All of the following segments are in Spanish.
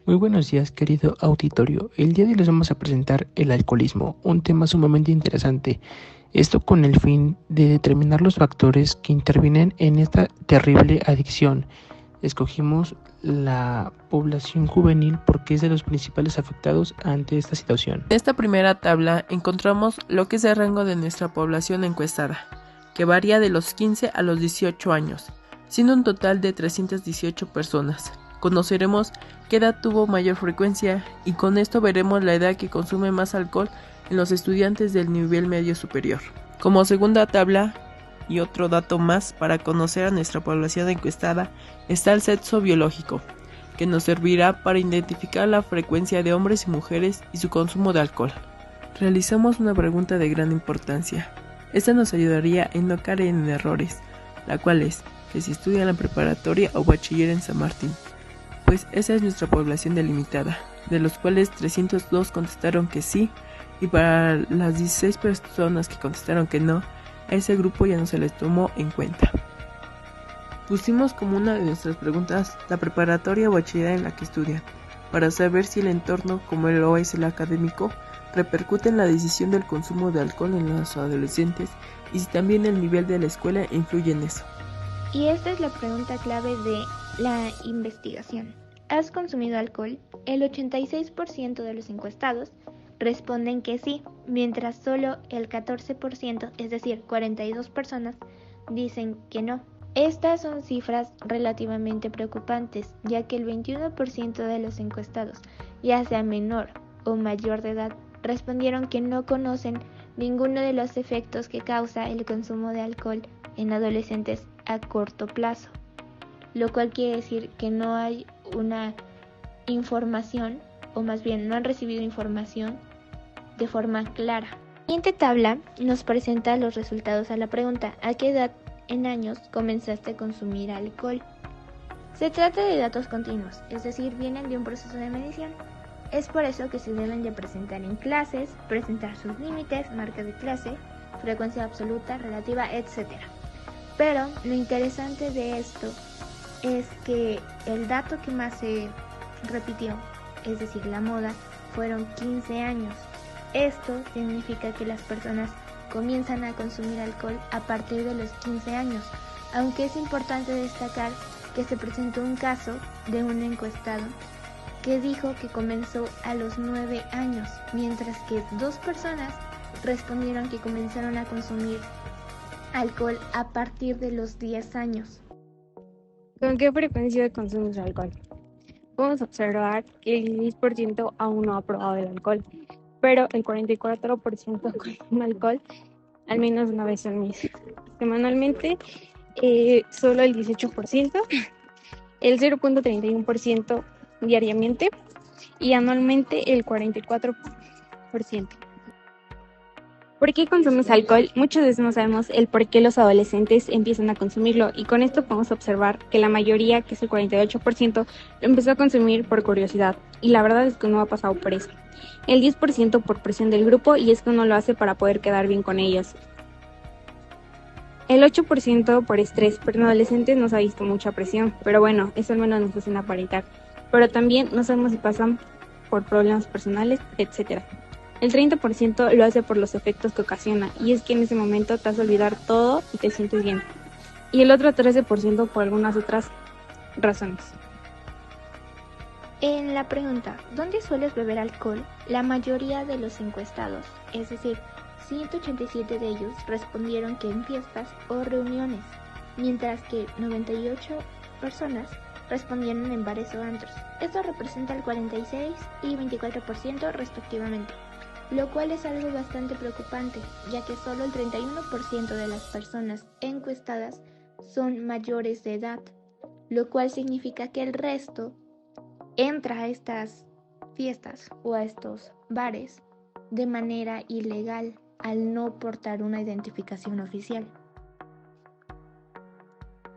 Muy buenos días, querido auditorio. El día de hoy les vamos a presentar el alcoholismo, un tema sumamente interesante. Esto con el fin de determinar los factores que intervienen en esta terrible adicción. Escogimos la población juvenil porque es de los principales afectados ante esta situación. En esta primera tabla encontramos lo que es el rango de nuestra población encuestada, que varía de los 15 a los 18 años, siendo un total de 318 personas. Conoceremos qué edad tuvo mayor frecuencia y con esto veremos la edad que consume más alcohol en los estudiantes del nivel medio superior. Como segunda tabla y otro dato más para conocer a nuestra población encuestada está el sexo biológico, que nos servirá para identificar la frecuencia de hombres y mujeres y su consumo de alcohol. Realizamos una pregunta de gran importancia. Esta nos ayudaría en no caer en errores, la cual es que si estudia en la preparatoria o bachiller en San Martín, pues esa es nuestra población delimitada, de los cuales 302 contestaron que sí, y para las 16 personas que contestaron que no, a ese grupo ya no se les tomó en cuenta. Pusimos como una de nuestras preguntas la preparatoria o bachillerato en la que estudian, para saber si el entorno, como lo es el académico, repercute en la decisión del consumo de alcohol en los adolescentes y si también el nivel de la escuela influye en eso. Y esta es la pregunta clave de la investigación. ¿Has consumido alcohol? El 86% de los encuestados responden que sí, mientras solo el 14%, es decir, 42 personas, dicen que no. Estas son cifras relativamente preocupantes, ya que el 21% de los encuestados, ya sea menor o mayor de edad, respondieron que no conocen ninguno de los efectos que causa el consumo de alcohol en adolescentes a corto plazo, lo cual quiere decir que no hay una información, o más bien no han recibido información de forma clara. La siguiente tabla nos presenta los resultados a la pregunta: ¿a qué edad en años comenzaste a consumir alcohol? Se trata de datos continuos, es decir, vienen de un proceso de medición. Es por eso que se deben de presentar en clases, presentar sus límites, marcas de clase, frecuencia absoluta, relativa, etc. Pero lo interesante de esto es que el dato que más se repitió, es decir, la moda, fueron 15 años. Esto significa que las personas comienzan a consumir alcohol a partir de los 15 años, aunque es importante destacar que se presentó un caso de un encuestado que dijo que comenzó a los 9 años, mientras que 2 personas respondieron que comenzaron a consumir alcohol a partir de los 10 años. ¿Con qué frecuencia consumes alcohol? Podemos observar que el 16% aún no ha probado el alcohol, pero el 44% consume alcohol al menos una vez al mes. Semanalmente, solo el 18%, el 0.31% diariamente y anualmente el 44%. ¿Por qué consumes alcohol? Muchas veces no sabemos el por qué los adolescentes empiezan a consumirlo y con esto podemos observar que la mayoría, que es el 48%, lo empezó a consumir por curiosidad y la verdad es que uno ha pasado por eso. El 10% por presión del grupo y es que uno lo hace para poder quedar bien con ellos. El 8% por estrés, pero en adolescentes nos ha visto mucha presión, pero bueno, eso al menos nos hacen aparentar. Pero también no sabemos si pasan por problemas personales, etc. El 30% lo hace por los efectos que ocasiona, y es que en ese momento te hace olvidar todo y te sientes bien. Y el otro 13% por algunas otras razones. En la pregunta, ¿dónde sueles beber alcohol? La mayoría de los encuestados, es decir, 187 de ellos respondieron que en fiestas o reuniones, mientras que 98 personas respondieron en bares o antros. Esto representa el 46 y 24% respectivamente, lo cual es algo bastante preocupante, ya que solo el 31% de las personas encuestadas son mayores de edad, lo cual significa que el resto entra a estas fiestas o a estos bares de manera ilegal al no portar una identificación oficial.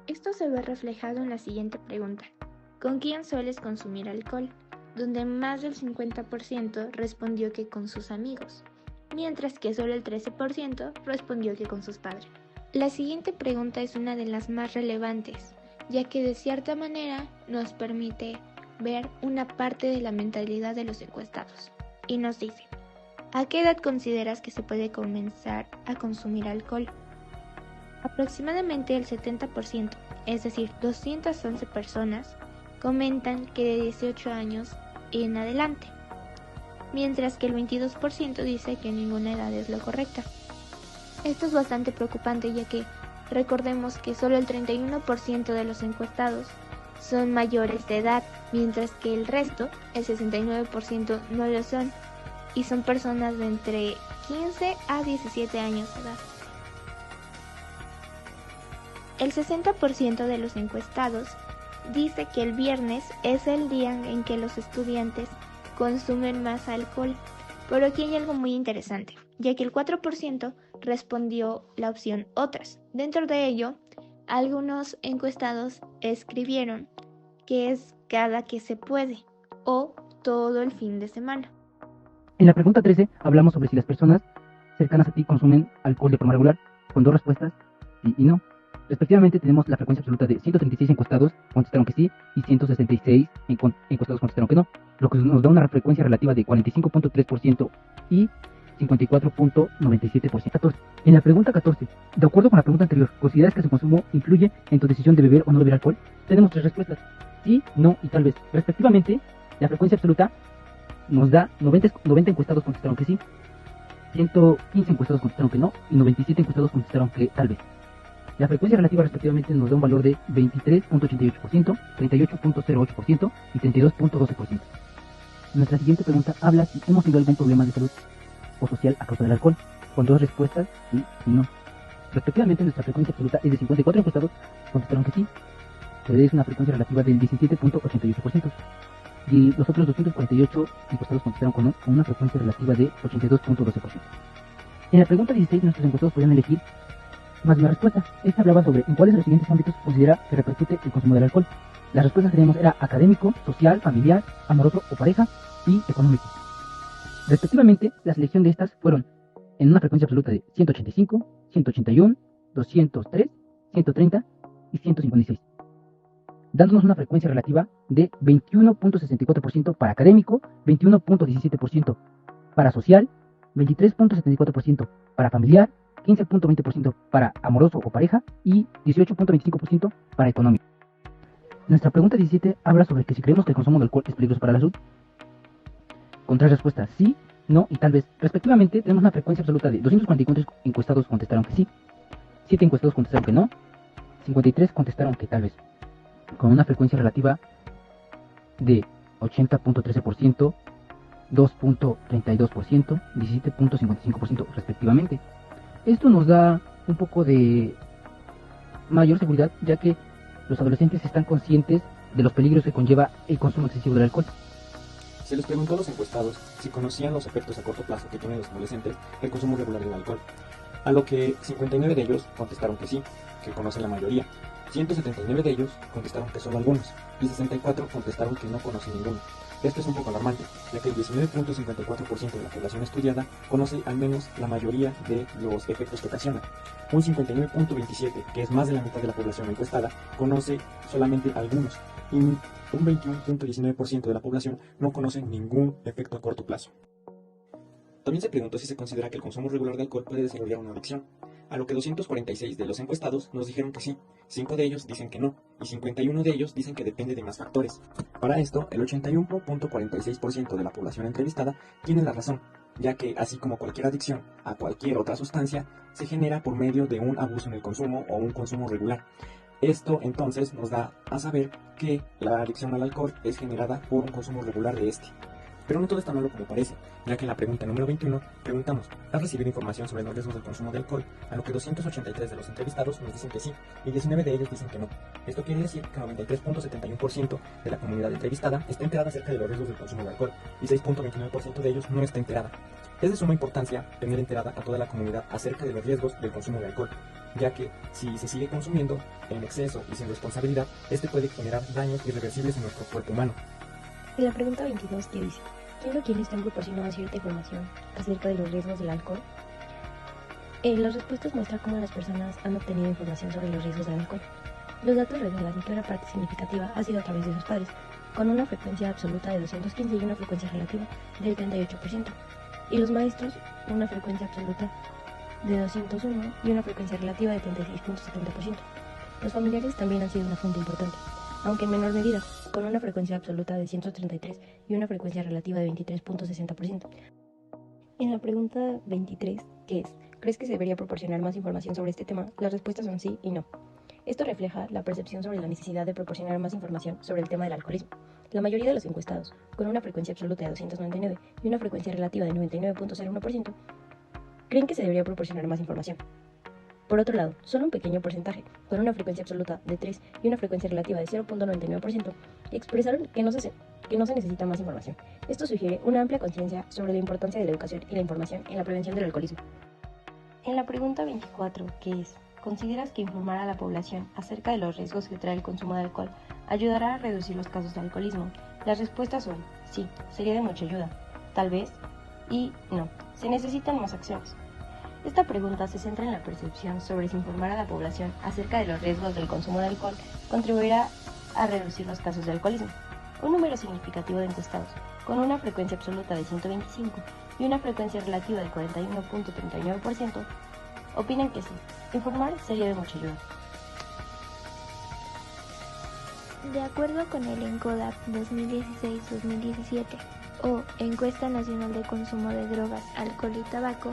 Esto se ve reflejado en la siguiente pregunta: ¿con quién sueles consumir alcohol? Donde más del 50% respondió que con sus amigos, mientras que solo el 13% respondió que con sus padres. La siguiente pregunta es una de las más relevantes, ya que de cierta manera nos permite ver una parte de la mentalidad de los encuestados. Y nos dice, ¿a qué edad consideras que se puede comenzar a consumir alcohol? Aproximadamente el 70%, es decir, 211 personas, comentan que de 18 años en adelante, mientras que el 22% dice que ninguna edad es lo correcta. Esto es bastante preocupante, ya que recordemos que solo el 31% de los encuestados son mayores de edad, mientras que el resto, el 69%, no lo son, y son personas de entre 15 a 17 años de edad. El 60% de los encuestados dice que el viernes es el día en que los estudiantes consumen más alcohol, pero aquí hay algo muy interesante, ya que el 4% respondió la opción otras. Dentro de ello, algunos encuestados escribieron que es cada que se puede o todo el fin de semana. En la pregunta 13 hablamos sobre si las personas cercanas a ti consumen alcohol de forma regular, con 2 respuestas, sí y no. Respectivamente tenemos la frecuencia absoluta de 136 encuestados contestaron que sí y 166 encuestados contestaron que no, lo que nos da una frecuencia relativa de 45.3% y 54.97%. En la pregunta 14, de acuerdo con la pregunta anterior, ¿consideras que su consumo influye en tu decisión de beber o no beber alcohol? Tenemos 3 respuestas, sí, no y tal vez. Respectivamente, la frecuencia absoluta nos da 90 encuestados contestaron que sí, 115 encuestados contestaron que no y 97 encuestados contestaron que tal vez. La frecuencia relativa respectivamente nos da un valor de 23.88%, 38.08% y 32.12%. Nuestra siguiente pregunta habla si hemos tenido algún problema de salud o social a causa del alcohol, con 2 respuestas, sí y no. Respectivamente, nuestra frecuencia absoluta es de 54 encuestados contestaron que sí, que es una frecuencia relativa del 17.88%, y los otros 248 encuestados contestaron con no, con una frecuencia relativa de 82.12%. En la pregunta 16, nuestros encuestados podían elegir más de una respuesta. Esta hablaba sobre en cuáles de los siguientes ámbitos considera que repercute el consumo del alcohol. Las respuestas que teníamos era académico, social, familiar, amoroso o pareja y económico. Respectivamente, la selección de estas fueron en una frecuencia absoluta de 185, 181, 203, 130 y 156, dándonos una frecuencia relativa de 21.64% para académico, 21.17% para social, 23.74% para familiar, 15.20% para amoroso o pareja y 18.25% para económico. Nuestra pregunta 17 habla sobre que si creemos que el consumo de alcohol es peligroso para la salud. Con 3 respuestas, sí, no y tal vez. Respectivamente, tenemos una frecuencia absoluta de 244 encuestados contestaron que sí, 7 encuestados contestaron que no, 53 contestaron que tal vez, con una frecuencia relativa de 80.13%, 2.32%, 17.55% respectivamente. Esto nos da un poco de mayor seguridad, ya que los adolescentes están conscientes de los peligros que conlleva el consumo excesivo del alcohol. Se les preguntó a los encuestados si conocían los efectos a corto plazo que tienen los adolescentes el consumo regular del alcohol, a lo que 59 de ellos contestaron que sí, que conocen la mayoría, 179 de ellos contestaron que solo algunos, y 64 contestaron que no conocen ninguno. Esto es un poco alarmante, ya que el 19.54% de la población estudiada conoce al menos la mayoría de los efectos que ocasionan. Un 59.27%, que es más de la mitad de la población encuestada, conoce solamente algunos, y un 21.19% de la población no conoce ningún efecto a corto plazo. También se preguntó si se considera que el consumo regular de alcohol puede desarrollar una adicción, a lo que 246 de los encuestados nos dijeron que sí, 5 de ellos dicen que no, y 51 de ellos dicen que depende de más factores. Para esto, el 81.46% de la población entrevistada tiene la razón, ya que, así como cualquier adicción a cualquier otra sustancia, se genera por medio de un abuso en el consumo o un consumo regular. Esto entonces nos da a saber que la adicción al alcohol es generada por un consumo regular de este. Pero no todo es tan malo como parece, ya que en la pregunta número 21 preguntamos, ¿has recibido información sobre los riesgos del consumo de alcohol? A lo que 283 de los entrevistados nos dicen que sí, y 19 de ellos dicen que no. Esto quiere decir que 93.71% de la comunidad entrevistada está enterada acerca de los riesgos del consumo de alcohol, y 6.29% de ellos no está enterada. Es de suma importancia tener enterada a toda la comunidad acerca de los riesgos del consumo de alcohol, ya que si se sigue consumiendo en exceso y sin responsabilidad, este puede generar daños irreversibles en nuestro cuerpo humano. En la pregunta 22, ¿qué dice? ¿Quién o quiénes te han proporcionado cierta información acerca de los riesgos del alcohol? Las respuestas muestran cómo las personas han obtenido información sobre los riesgos del alcohol. Los datos revelan que una parte significativa ha sido a través de sus padres, con una frecuencia absoluta de 215 y una frecuencia relativa del 38%, y los maestros una frecuencia absoluta de 201 y una frecuencia relativa de 36.70%. Los familiares también han sido una fuente importante, aunque en menor medida, con una frecuencia absoluta de 133 y una frecuencia relativa de 23.60%. En la pregunta 23, que es, ¿crees que se debería proporcionar más información sobre este tema? Las respuestas son sí y no. Esto refleja la percepción sobre la necesidad de proporcionar más información sobre el tema del alcoholismo. La mayoría de los encuestados, con una frecuencia absoluta de 299 y una frecuencia relativa de 99.01%, creen que se debería proporcionar más información. Por otro lado, solo un pequeño porcentaje, con una frecuencia absoluta de 3 y una frecuencia relativa de 0.99%, expresaron que no se necesita más información. Esto sugiere una amplia conciencia sobre la importancia de la educación y la información en la prevención del alcoholismo. En la pregunta 24, que es, ¿consideras que informar a la población acerca de los riesgos que trae el consumo de alcohol ayudará a reducir los casos de alcoholismo? Las respuestas son sí, sería de mucha ayuda, tal vez, y no, se necesitan más acciones. Esta pregunta se centra en la percepción sobre si informar a la población acerca de los riesgos del consumo de alcohol contribuirá a reducir los casos de alcoholismo. Un número significativo de encuestados, con una frecuencia absoluta de 125 y una frecuencia relativa del 41.39%, opinan que sí, informar sería de mucha ayuda. De acuerdo con el ENCODAP 2016-2017 o Encuesta Nacional de Consumo de Drogas, Alcohol y Tabaco,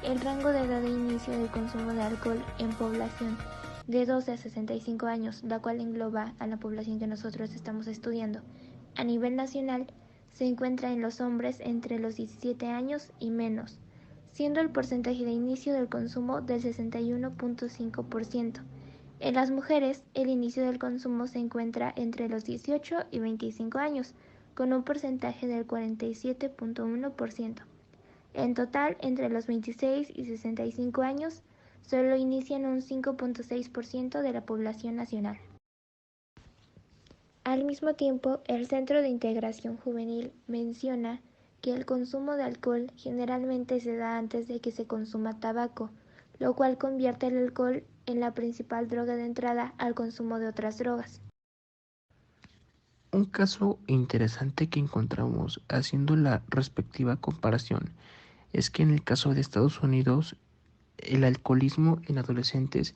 el rango de edad de inicio del consumo de alcohol en población de 12 a 65 años, la cual engloba a la población que nosotros estamos estudiando, a nivel nacional, se encuentra en los hombres entre los 17 años y menos, siendo el porcentaje de inicio del consumo del 61.5%. En las mujeres, el inicio del consumo se encuentra entre los 18 y 25 años, con un porcentaje del 47.1%. En total, entre los 26 y 65 años, solo inician un 5.6% de la población nacional. Al mismo tiempo, el Centro de Integración Juvenil menciona que el consumo de alcohol generalmente se da antes de que se consuma tabaco, lo cual convierte el alcohol en la principal droga de entrada al consumo de otras drogas. Un caso interesante que encontramos haciendo la respectiva comparación es que en el caso de Estados Unidos, el alcoholismo en adolescentes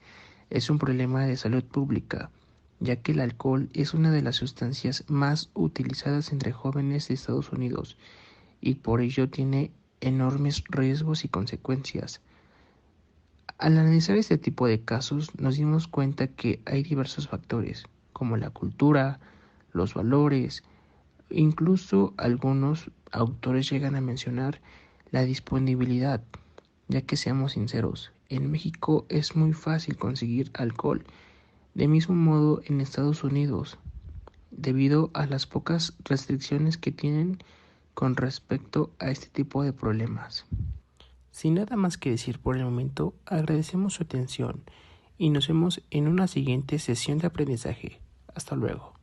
es un problema de salud pública, ya que el alcohol es una de las sustancias más utilizadas entre jóvenes de Estados Unidos y por ello tiene enormes riesgos y consecuencias. Al analizar este tipo de casos nos dimos cuenta que hay diversos factores, como la cultura, los valores, incluso algunos autores llegan a mencionar la disponibilidad, ya que seamos sinceros, en México es muy fácil conseguir alcohol, de mismo modo en Estados Unidos, debido a las pocas restricciones que tienen con respecto a este tipo de problemas. Sin nada más que decir por el momento, agradecemos su atención y nos vemos en una siguiente sesión de aprendizaje. Hasta luego.